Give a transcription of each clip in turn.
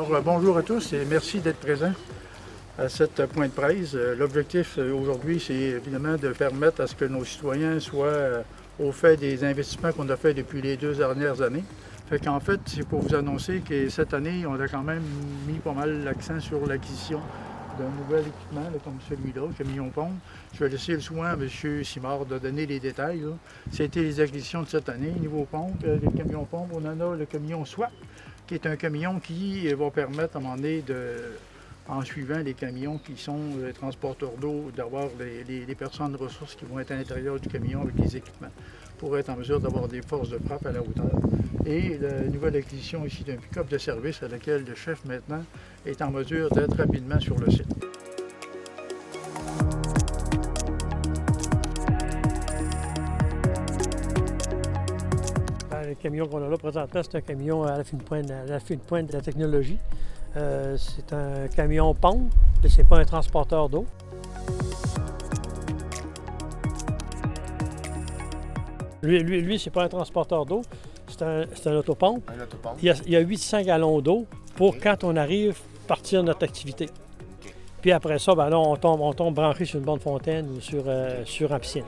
Alors, bonjour à tous et merci d'être présents à cette point de presse. L'objectif aujourd'hui, c'est évidemment de permettre à ce que nos citoyens soient au fait des investissements qu'on a fait depuis les 2 dernières années. Fait qu'en fait, c'est pour vous annoncer que cette année, on a quand même mis pas mal l'accent sur l'acquisition d'un nouvel équipement là, comme celui-là, camion pompe. Je vais laisser le soin à M. Simard de donner les détails. C'était les acquisitions de cette année. Niveau pompe, les camions pompes, on en a le camion SWAP, qui est un camion qui va permettre à un moment donné, en suivant les camions qui sont transporteurs d'eau, d'avoir les personnes ressources qui vont être à l'intérieur du camion avec les équipements pour être en mesure d'avoir des forces de frappe à la hauteur. Et la nouvelle acquisition ici d'un pick-up de service à laquelle le chef maintenant est en mesure d'être rapidement sur le site. Le camion qu'on a là présentement, c'est un camion à la fine pointe de la technologie. C'est un camion pompe, mais ce n'est pas un transporteur d'eau. Lui c'est pas un transporteur d'eau, c'est un autopompe. Un autopompe. Il y a 800 gallons d'eau pour quand on arrive à partir de notre activité. Okay. Puis après ça, ben là, on tombe branché sur une bonne fontaine ou sur une piscine.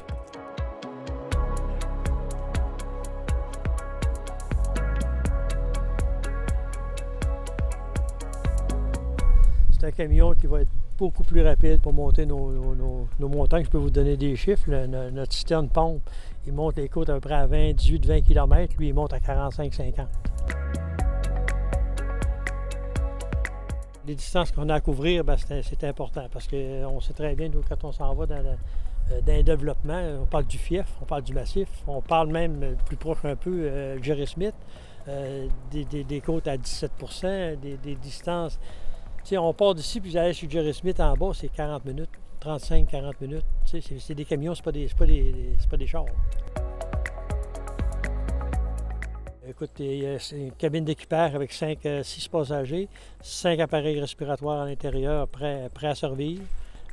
C'est un camion qui va être beaucoup plus rapide pour monter nos montagnes. Je peux vous donner des chiffres. Notre citerne pompe, il monte les côtes à peu près à 18-20 km. Lui, il monte à 45-50. Les distances qu'on a à couvrir, ben, c'est important parce qu'on sait très bien, nous, quand on s'en va dans un développement, on parle du fief, on parle du massif, on parle même plus proche un peu Jerry Smith, des côtes à 17 %, des distances. T'sais, on part d'ici puis j'allais sur Jerry Smith en bas, c'est 40 minutes, 35-40 minutes. C'est des camions, c'est pas des chars. Écoute, c'est une cabine d'équipage avec 6 passagers, 5 appareils respiratoires à l'intérieur prêts à servir.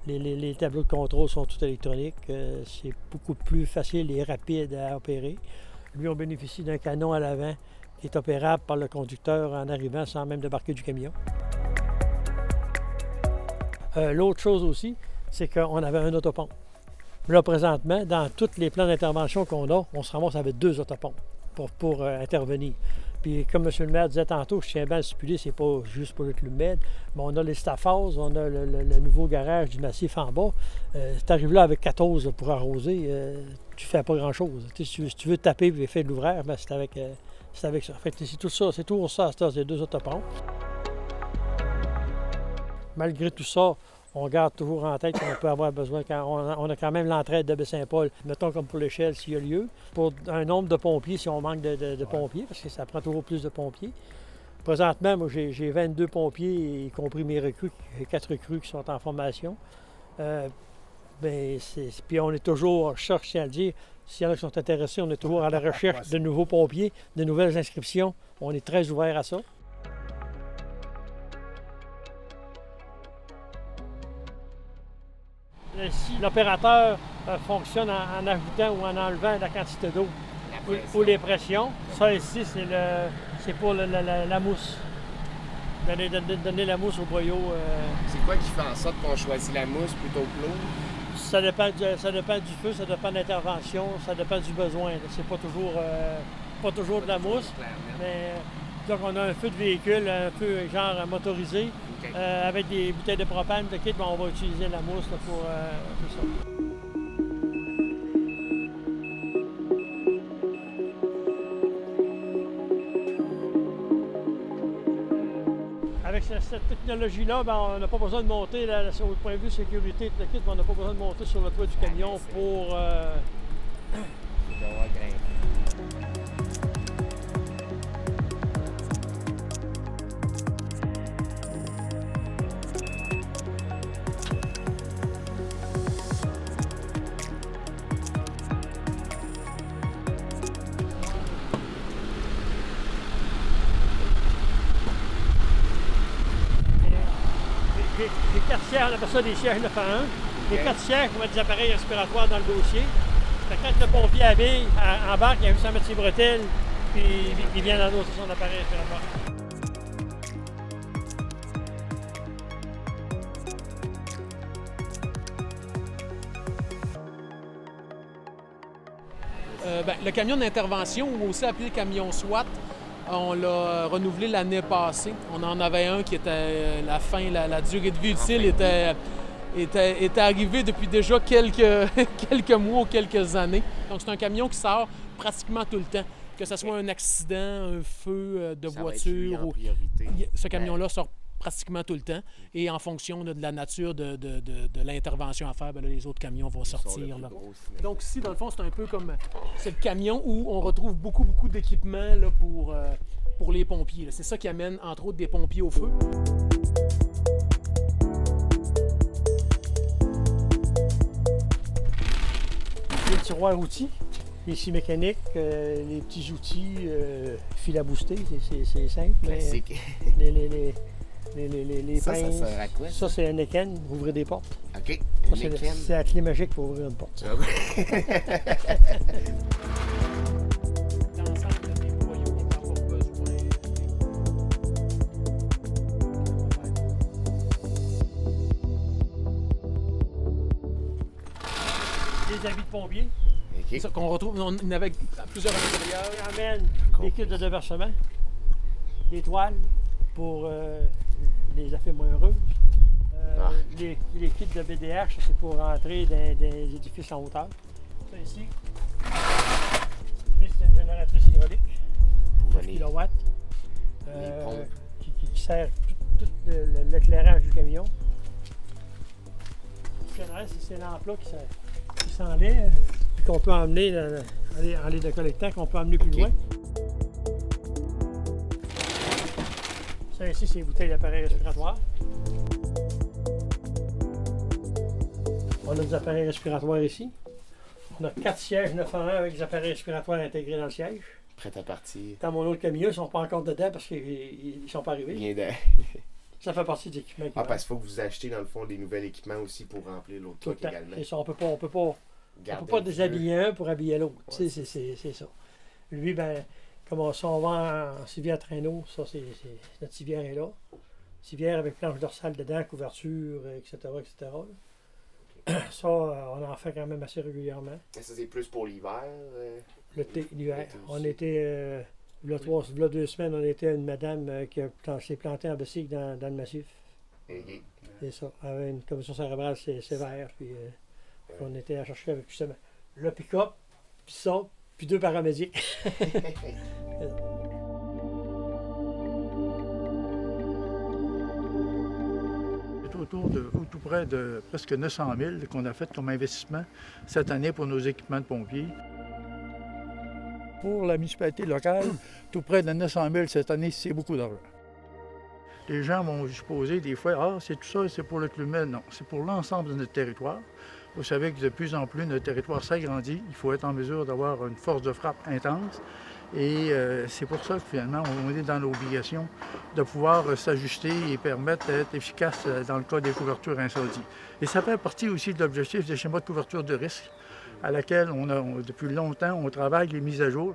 Les tableaux de contrôle sont tous électroniques. C'est beaucoup plus facile et rapide à opérer. Lui, on bénéficie d'un canon à l'avant qui est opérable par le conducteur en arrivant sans même débarquer du camion. L'autre chose aussi, c'est qu'on avait un autopompe. Là, présentement, dans tous les plans d'intervention qu'on a, on se ramasse avec 2 autopompes pour intervenir. Puis, comme M. le maire disait tantôt, je tiens bien à le stipuler, c'est pas juste pour le Club Med, mais on a les staphases, on a le nouveau garage du massif en bas. Si tu arrives là avec 14 pour arroser, tu fais pas grand-chose. Si tu veux te taper et faire de l'ouvrage, ben, c'est avec ça. Fait que c'est tout ça, c'est ces 2 autopompes. Malgré tout ça, on garde toujours en tête qu'on peut avoir besoin, on a quand même l'entraide de Baie-Saint-Paul, mettons comme pour l'échelle s'il y a lieu, pour un nombre de pompiers si on manque de pompiers, parce que ça prend toujours plus de pompiers. Présentement, moi j'ai 22 pompiers, y compris mes recrues, 4 recrues qui sont en formation. Puis on est toujours, je tiens à le dire, s'il y en a qui sont intéressés, on est toujours à la recherche de nouveaux pompiers, de nouvelles inscriptions. On est très ouvert à ça. Si l'opérateur fonctionne en ajoutant ou en enlevant la quantité d'eau ou les pressions, ça ici, c'est pour la mousse. Donner la mousse au boyau. C'est quoi qui fait en sorte qu'on choisit la mousse plutôt que l'eau? Ça dépend du feu, ça dépend de l'intervention, ça dépend du besoin. C'est pas toujours de la mousse, mais donc on a un feu de véhicule, un feu genre motorisé. Okay. Avec des bouteilles de propane, on va utiliser la mousse là, pour tout ça. Avec cette technologie-là, ben, on n'a pas besoin de monter, au point de vue sécurité, on n'a pas besoin de monter sur le toit du camion pour... Les 4 sièges, on appelle ça des sièges 9 à 1. Les 4 sièges vont mettre des appareils respiratoires dans le dossier. Fait que quand le pompier habille, embarque, il a juste à mettre ses bretelles, puis il vient d'endosser son appareil respiratoire. Le camion d'intervention, ou aussi appelé camion SWAT, on l'a renouvelé l'année passée. On en avait un qui était la durée de vie utile était arrivée depuis déjà quelques mois ou quelques années. Donc c'est un camion qui sort pratiquement tout le temps. Que ce soit un accident, un feu de Ça va être lui voiture, en priorité. ce camion-là sort pratiquement tout le temps. Et en fonction de la nature de l'intervention à faire, là, les autres camions vont sortir. Là. Donc ici, dans le fond, c'est un peu comme... C'est le camion où on retrouve beaucoup d'équipements là, pour les pompiers. Là. C'est ça qui amène, entre autres, des pompiers au feu. Les tiroirs outils, les scies mécaniques, les petits outils, fil à booster, c'est simple. Mais Classique. les Ça pinces, sert à quoi? ça c'est un Eken pour ouvrir des portes. OK. Ça, c'est la clé magique pour ouvrir une porte. Ah ouais. L'ensemble des boyaux, on va avoir besoin. Les habits de pompier, C'est ça qu'on retrouve, on en avait plusieurs à l'intérieur. on amène des kits de déversement, des toiles pour les affaires moins heureuses. Les kits de BDH, c'est pour rentrer dans des édifices en hauteur. Ça ici, c'est une génératrice hydraulique, Pour 9 venir. kW, Les pompes. qui sert tout l'éclairage du camion. Ce qu'il y en a, c'est l'emploi qui s'enlève, puis qu'on peut emmener en lait de collectant, qu'on peut emmener plus Ok. loin. Ça ici, c'est les bouteilles d'appareils respiratoires. On a des appareils respiratoires ici. On a 4 sièges 9 en 1 avec des appareils respiratoires intégrés dans le siège. Prêt à partir. Dans mon autre camion, ils ne sont pas encore dedans parce qu'ils ne sont pas arrivés. Bien de... Ça fait partie des équipements. parce qu'il faut que vous achetez dans le fond des nouveaux équipements aussi pour remplir l'autre Tout le truck temps. également. C'est ça, on peut pas Garder pas le déshabiller un pour habiller l'autre. Ouais, C'est ça. Lui, ben, comme on va en civière traîneau, ça, notre civière est là. Civière avec planche dorsale dedans, couverture, etc. Ça, on en fait quand même assez régulièrement. feu. Ça, c'est plus pour l'hiver. L'hiver. L'été On aussi. était, il y a 2 semaines, on était une madame qui s'est plantée en Bessique dans le massif. Et- C'est ça. Elle avait une commotion cérébrale sévère. Puis on était à chercher avec justement le pick-up, puis ça, puis 2 paramédics. C'est tout près de presque 900 000 qu'on a fait comme investissement cette année pour nos équipements de pompiers. Pour la municipalité locale, tout près de 900 000 cette année, c'est beaucoup d'argent. Les gens vont supposer des fois, ah, c'est tout ça, c'est pour le Clumet. Non, c'est pour l'ensemble de notre territoire. Vous savez que de plus en plus, notre territoire s'agrandit. Il faut être en mesure d'avoir une force de frappe intense. Et c'est pour ça que finalement, on est dans l'obligation de pouvoir s'ajuster et permettre d'être efficace dans le cas des couvertures incendie. Et ça fait partie aussi de l'objectif des schémas de couverture de risque à laquelle depuis longtemps, on travaille les mises à jour.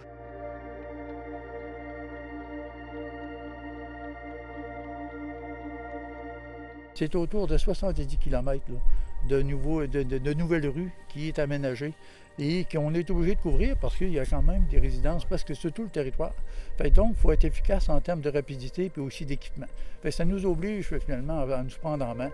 C'est autour de 70 km de nouvelles rues qui est aménagées et qu'on est obligé de couvrir parce qu'il y a quand même des résidences presque sur tout le territoire. Donc, il faut être efficace en termes de rapidité et aussi d'équipement. Ça nous oblige finalement à nous prendre en main.